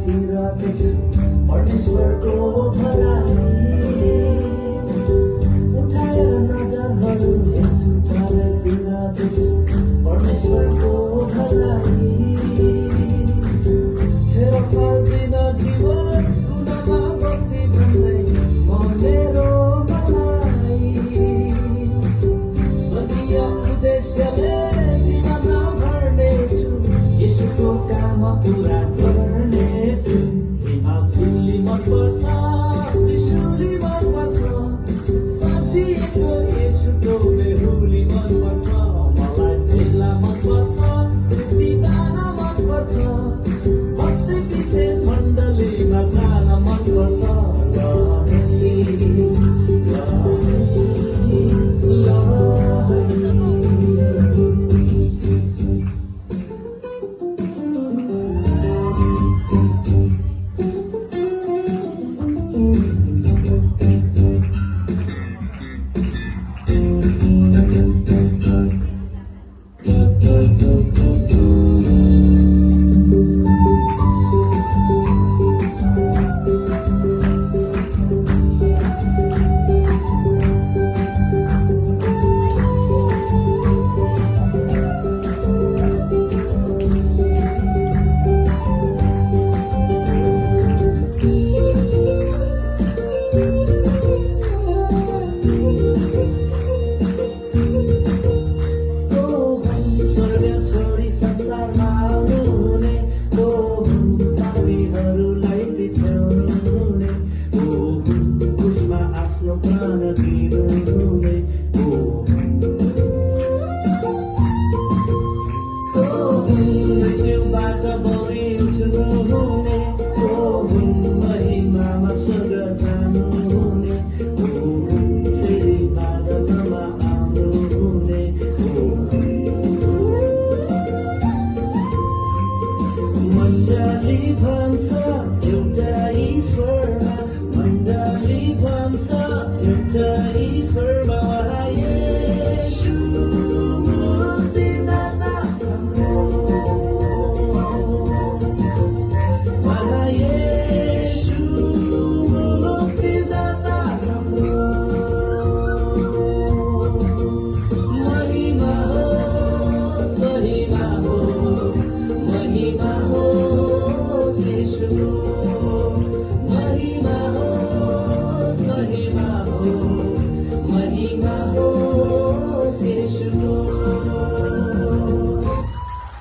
चालैतिर देख्छु परमेश्वरको भलाई उठाएर नजरहरू हेर्छु चालैतिर देख्छु परमेश्वरको भलाई फेर फर्दिन जीवन कुनामा बसी भन्दै मेरो मलाई स्वर्गीय उद्देश्यले जीवन भर्नेछु येशूको काम पुरा गर्नेछु हिमालचिल्ली मनपर्छ त्रिशूली मनपर्छ साँचिएको येशूको बेहुली मनपर्छ मलाई बेला मनपर्छ स्तुति गान मनपर्छ भक्ति पछि मण्डलीमा जान मनपर्छ मण्डली भन्छ एउटा ईश्वरमा